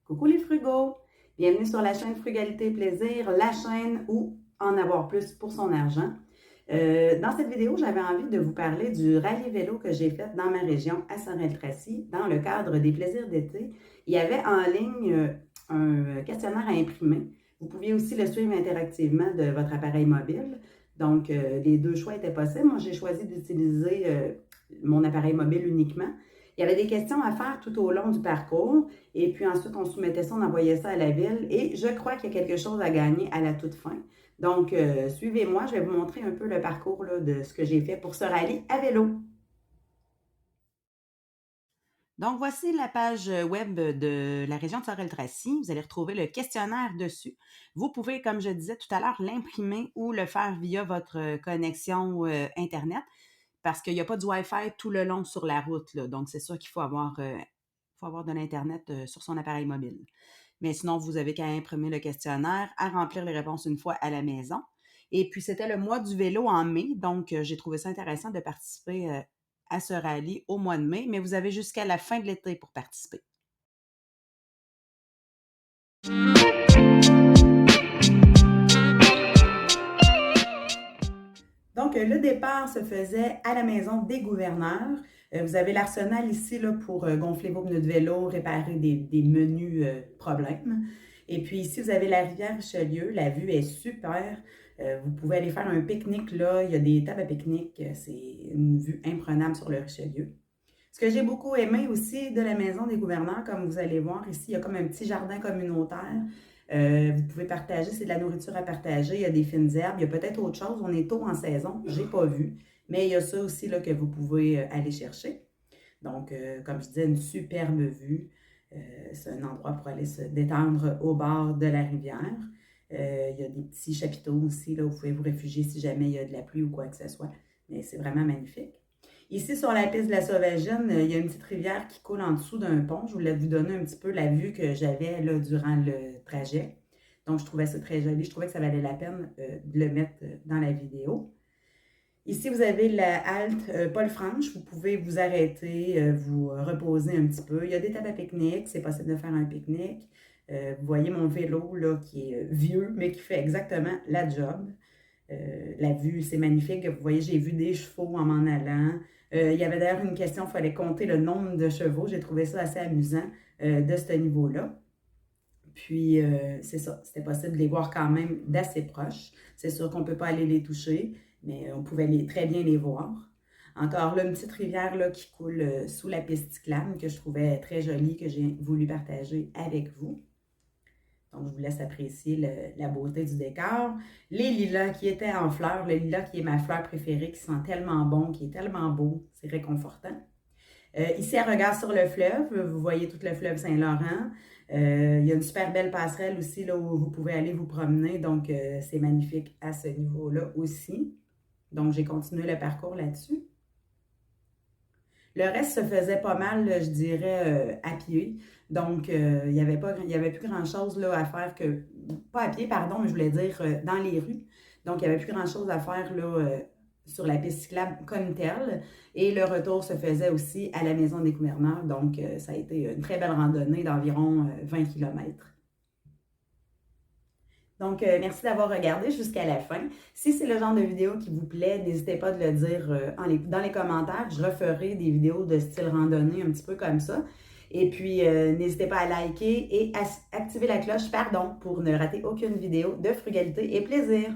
Coucou les frugaux! Bienvenue sur la chaîne Frugalité et Plaisir, la chaîne où en avoir plus pour son argent. Dans cette vidéo, j'avais envie de vous parler du rallye vélo que j'ai fait dans ma région, à Sorel-Tracy, dans le cadre des plaisirs d'été. Il y avait en ligne un questionnaire à imprimer. Vous pouviez aussi le suivre interactivement de votre appareil mobile. Donc, les deux choix étaient possibles. Moi, j'ai choisi d'utiliser mon appareil mobile uniquement. Il y avait des questions à faire tout au long du parcours. Et puis ensuite, on soumettait ça, on envoyait ça à la ville. Et je crois qu'il y a quelque chose à gagner à la toute fin. Donc, suivez-moi, je vais vous montrer un peu le parcours là, de ce que j'ai fait pour ce rallye à vélo. Donc, voici la page web de la région de Sorel-Tracy. Vous allez retrouver le questionnaire dessus. Vous pouvez, comme je disais tout à l'heure, l'imprimer ou le faire via votre connexion Internet parce qu'il n'y a pas de Wi-Fi tout le long sur la route, là. Donc, c'est sûr qu'il faut avoir de l'Internet sur son appareil mobile. Mais sinon, vous avez qu'à imprimer le questionnaire, à remplir les réponses une fois à la maison. Et puis, c'était le mois du vélo en mai, donc j'ai trouvé ça intéressant de participer à ce rallye au mois de mai, mais vous avez jusqu'à la fin de l'été pour participer. Donc, le départ se faisait à la maison des gouverneurs. Vous avez l'arsenal ici là, pour gonfler vos pneus de vélo, réparer des menus problèmes. Et puis ici, vous avez la rivière Richelieu. La vue est super. Vous pouvez aller faire un pique-nique là. Il y a des tables à pique-nique. C'est une vue imprenable sur le Richelieu. Ce que j'ai beaucoup aimé aussi de la maison des gouverneurs, comme vous allez voir ici, il y a comme un petit jardin communautaire. Vous pouvez partager, c'est de la nourriture à partager, il y a des fines herbes, il y a peut-être autre chose, on est tôt en saison, je n'ai pas vu, mais il y a ça aussi là, que vous pouvez aller chercher. Donc, comme je disais, une superbe vue. C'est un endroit pour aller se détendre au bord de la rivière. Il y a des petits chapiteaux aussi, là, où vous pouvez vous réfugier si jamais il y a de la pluie ou quoi que ce soit. Mais c'est vraiment magnifique. Ici, sur la piste de la Sauvagine, il y a une petite rivière qui coule en dessous d'un pont. Je voulais vous donner un petit peu la vue que j'avais là durant le trajet. Donc, je trouvais ça très joli. Je trouvais que ça valait la peine de le mettre dans la vidéo. Ici, vous avez la halte Paul Franche. Vous pouvez vous arrêter, vous reposer un petit peu. Il y a des tables à pique-nique. C'est possible de faire un pique-nique. Vous voyez mon vélo là, qui est vieux, mais qui fait exactement la job. La vue, c'est magnifique. Vous voyez, j'ai vu des chevaux en m'en allant. Il y avait d'ailleurs une question, il fallait compter le nombre de chevaux. J'ai trouvé ça assez amusant de ce niveau-là. Puis, c'est ça, c'était possible de les voir quand même d'assez proches. C'est sûr qu'on ne peut pas aller les toucher, mais on pouvait très bien les voir. Encore là, une petite rivière là, qui coule sous la piste cyclable que je trouvais très jolie, que j'ai voulu partager avec vous. Donc, je vous laisse apprécier la beauté du décor. Les lilas qui étaient en fleurs, le lilas qui est ma fleur préférée, qui sent tellement bon, qui est tellement beau, c'est réconfortant. Ici, à regard sur le fleuve, vous voyez tout le fleuve Saint-Laurent. Il y a une super belle passerelle aussi là, où vous pouvez aller vous promener. Donc, c'est magnifique à ce niveau-là aussi. Donc, j'ai continué le parcours là-dessus. Le reste se faisait pas mal, je dirais, à pied. Donc, il n'y avait plus grand-chose là, à faire que, pas à pied, pardon, mais je voulais dire dans les rues. Donc, il n'y avait plus grand-chose à faire là, sur la piste cyclable comme telle. Et le retour se faisait aussi à la maison des gouverneurs. Donc, ça a été une très belle randonnée d'environ 20 km. Donc, merci d'avoir regardé jusqu'à la fin. Si c'est le genre de vidéo qui vous plaît, n'hésitez pas de le dire dans les commentaires. Je referai des vidéos de style randonnée un petit peu comme ça. Et puis, n'hésitez pas à liker et à activer la cloche, pardon, pour ne rater aucune vidéo de frugalité et plaisir.